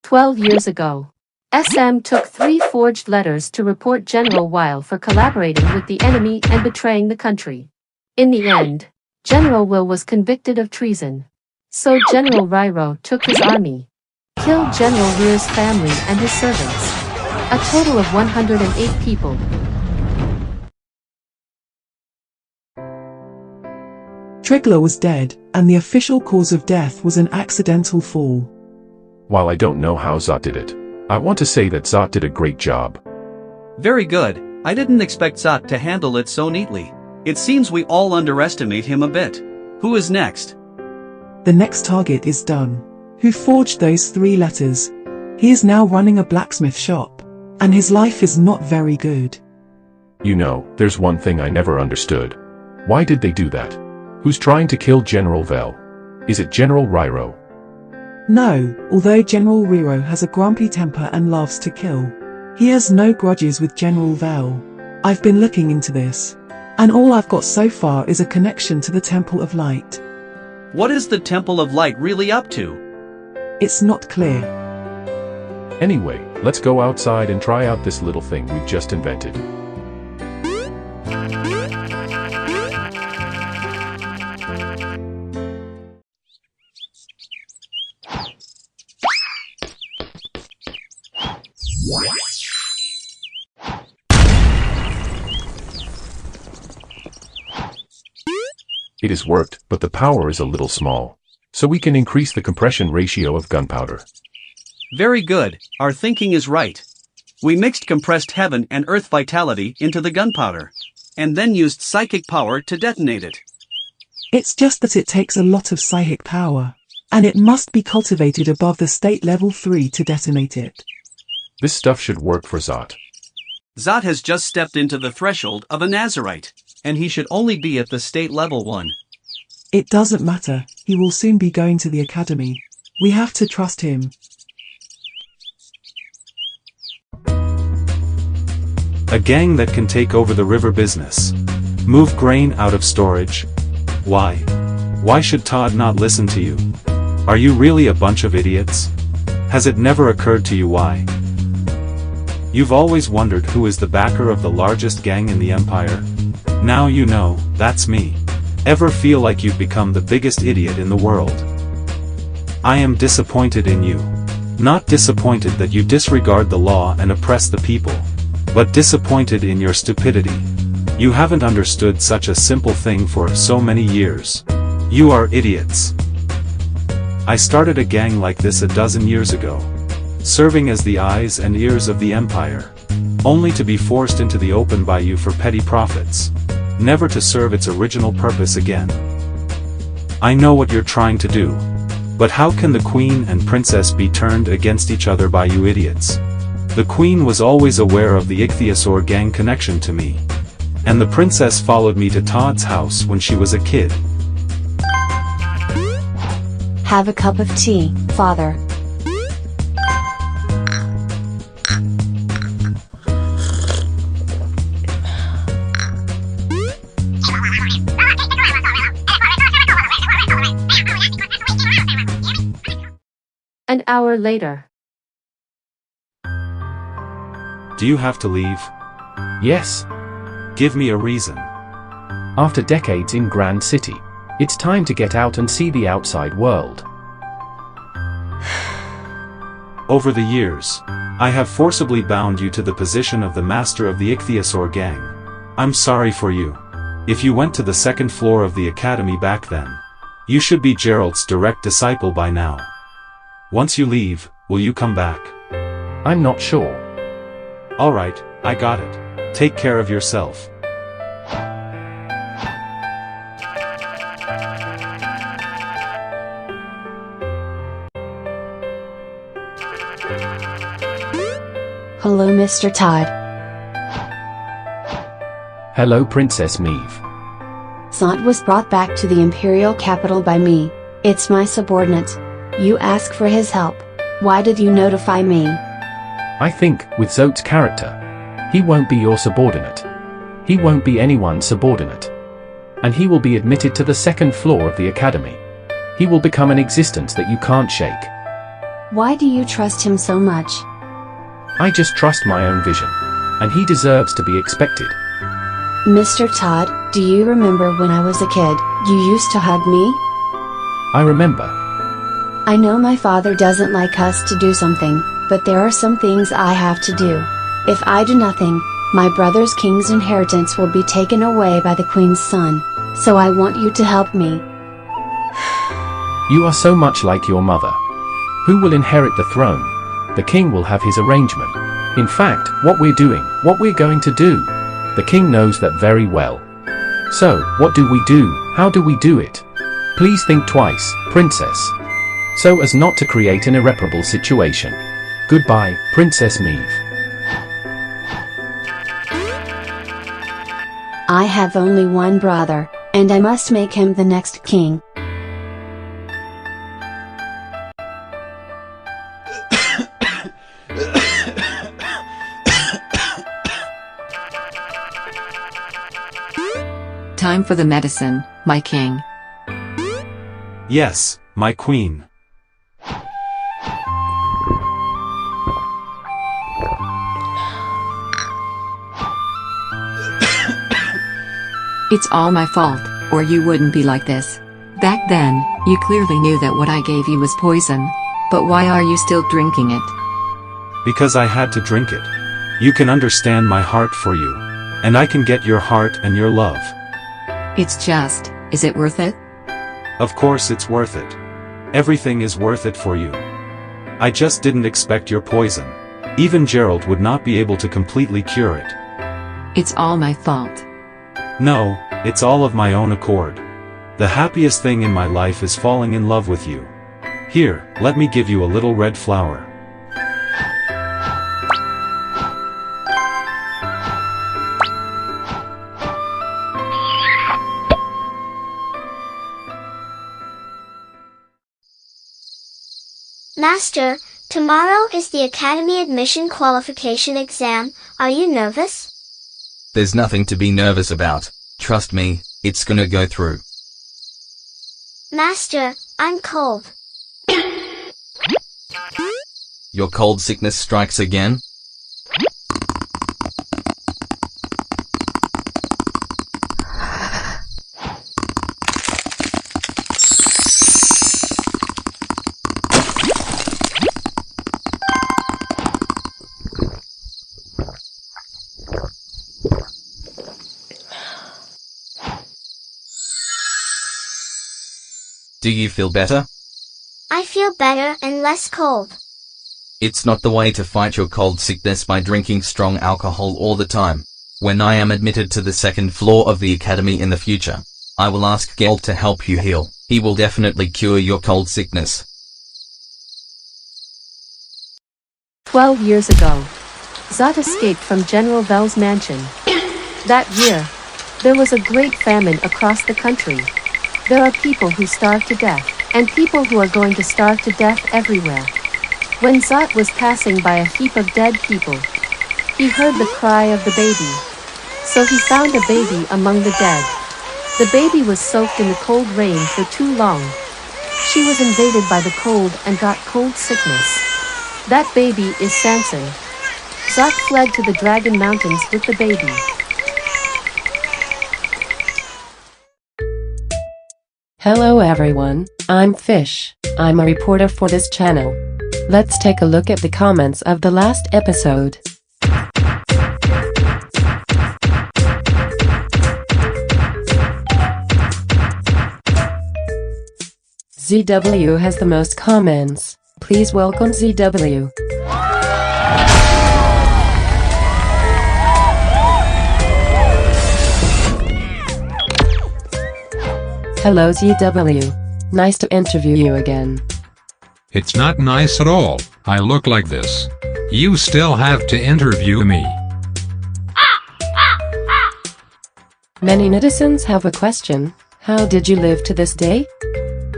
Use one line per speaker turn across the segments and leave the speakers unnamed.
12 years ago, SM took 3 forged letters to report General Weil for collaborating with the enemy and betraying the country. In the end, General Will was convicted of treason. So General Riro took his army, killed General Rear's family and his servants. A total of 108 people.
Triglav was dead, and the official cause of death was an accidental fall.
While I don't know how Zot did it, I want to say that Zot did a great job.
Very good. I didn't expect Zot to handle it so neatly. It seems we all underestimate him a bit. Who is next?
The next target is Dunn, who forged those 3 letters. He is now running a blacksmith shop, and his life is not very good.
You know, there's one thing I never understood. Why did they do that? Who's trying to kill General Vel? Is it General Riro?
No, although General Riro has a grumpy temper and loves to kill. He has no grudges with General Vel. I've been looking into this, and all I've got so far is a connection to the Temple of Light.
What is the Temple of Light really up to?
It's not clear.
Anyway, let's go outside and try out this little thing we've just invented. It has worked, but the power is a little small. So we can increase the compression ratio of gunpowder.
Very good, our thinking is right. We mixed compressed heaven and earth vitality into the gunpowder, and then used psychic power to detonate it.
It's just that it takes a lot of psychic power, and it must be cultivated above the state level 3 to detonate it.
This stuff should work for Zot.
Zot has just stepped into the threshold of a Nazarite, and he should only be at the state level 1.
It doesn't matter, he will soon be going to the academy. We have to trust him.
A gang that can take over the river business. Move grain out of storage. Why? Why should Todd not listen to you? Are you really a bunch of idiots? Has it never occurred to you why? You've always wondered who is the backer of the largest gang in the empire? Now you know, that's me. Ever feel like you've become the biggest idiot in the world? I am disappointed in you. Not disappointed that you disregard the law and oppress the people, but disappointed in your stupidity. You haven't understood such a simple thing for so many years. You are idiots. I started a gang like this a dozen years ago, serving as the eyes and ears of the empire, only to be forced into the open by you for petty profits, never to serve its original purpose again. I know what you're trying to do, but how can the queen and princess be turned against each other by you idiots? The queen was always aware of the ichthyosaur gang connection to me, and the princess followed me to Todd's house when she was a kid.
Have a cup of tea, father.
An hour later.
Do you have to leave?
Yes.
Give me a reason.
After decades in Grand City, it's time to get out and see the outside world.
Over the years, I have forcibly bound you to the position of the master of the ichthyosaur gang. I'm sorry for you. If you went to the second floor of the academy back then, you should be Gerald's direct disciple by now. Once you leave, will you come back?
I'm not sure.
Alright, I got it. Take care of yourself.
Hello, Mr. Todd.
Hello, Princess Meave.
Zot was brought back to the Imperial capital by me. It's my subordinate. You ask for his help. Why did you notify me?
I think, with Zot's character, he won't be your subordinate. He won't be anyone's subordinate. And he will be admitted to the second floor of the academy. He will become an existence that you can't shake.
Why do you trust him so much?
I just trust my own vision. And he deserves to be expected.
Mr. Todd, do you remember when I was a kid, you used to hug me?
I remember.
I know my father doesn't like us to do something, but there are some things I have to do. If I do nothing, my brother's king's inheritance will be taken away by the queen's son, so I want you to help me.
You are so much like your mother. Who will inherit the throne? The king will have his arrangement. In fact, what we're doing, what we're going to do, the king knows that very well. So, what do we do? How do we do it? Please think twice, princess. So as not to create an irreparable situation. Goodbye, Princess Maeve.
I have only one brother, and I must make him the next king.
Time for the medicine, my king.
Yes, my queen.
It's all my fault, or you wouldn't be like this. Back then, you clearly knew that what I gave you was poison. But why are you still drinking it?
Because I had to drink it. You can understand my heart for you. And I can get your heart and your love.
It's just, is it worth it?
Of course it's worth it. Everything is worth it for you. I just didn't expect your poison. Even Gerald would not be able to completely cure it.
It's all my fault.
No, it's all of my own accord. The happiest thing in my life is falling in love with you. Here, let me give you a little red flower.
Master, tomorrow is the Academy admission qualification exam. Are you nervous?
There's nothing to be nervous about. Trust me, it's gonna go through.
Master, I'm cold.
Your cold sickness strikes again? Do you feel better?
I feel better and less cold.
It's not the way to fight your cold sickness by drinking strong alcohol all the time. When I am admitted to the second floor of the academy in the future, I will ask Geralt to help you heal. He will definitely cure your cold sickness.
12 years ago, Zot escaped from General Vel's mansion. That year, there was a great famine across the country. There are people who starve to death, and people who are going to starve to death everywhere. When Zot was passing by a heap of dead people, he heard the cry of the baby. So he found a baby among the dead. The baby was soaked in the cold rain for too long. She was invaded by the cold and got cold sickness. That baby is Sanson. Zot fled to the Dragon Mountains with the baby.
Hello everyone, I'm Fish. I'm a reporter for this channel. Let's take a look at the comments of the last episode. ZW has the most comments. Please welcome ZW. Hello ZW. Nice to interview you again.
It's not nice at all. I look like this. You still have to interview me.
Many netizens have a question. How did you live to this day?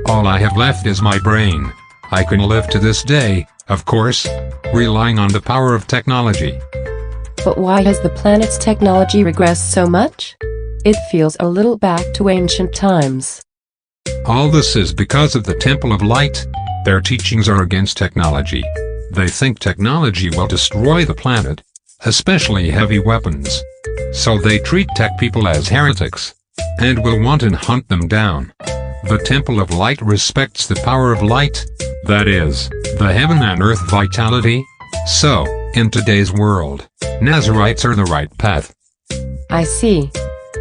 All I have left is my brain. I can live to this day, of course, relying on the power of technology.
But why has the planet's technology regressed so much? It feels a little back to ancient times.
All this is because of the Temple of Light. Their teachings are against technology. They think technology will destroy the planet, especially heavy weapons. So they treat tech people as heretics, and will want and hunt them down. The Temple of Light respects the power of light, that is, the heaven and earth vitality. So, in today's world, Nazarites are the right path.
I see.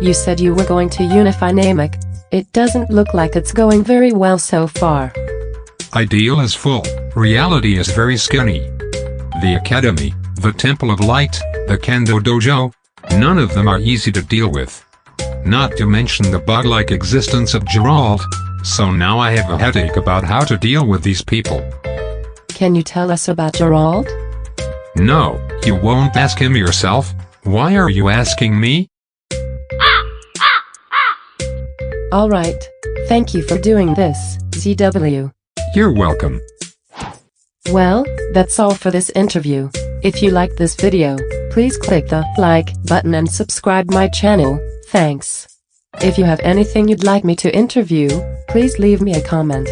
You said you were going to unify Namek. It doesn't look like it's going very well so far.
Ideal is full, reality is very skinny. The Academy, the Temple of Light, the Kendo Dojo, none of them are easy to deal with. Not to mention the bug-like existence of Gerald, so now I have a headache about how to deal with these people.
Can you tell us about Gerald?
No, you won't ask him yourself. Why are you asking me?
Alright. Thank you for doing this, ZW.
You're welcome.
Well, that's all for this interview. If you like this video, please click the like button and subscribe my channel. Thanks. If you have anything you'd like me to interview, please leave me a comment.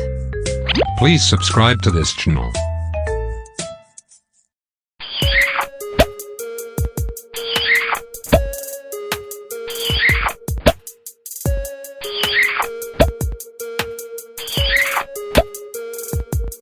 Please subscribe to this channel.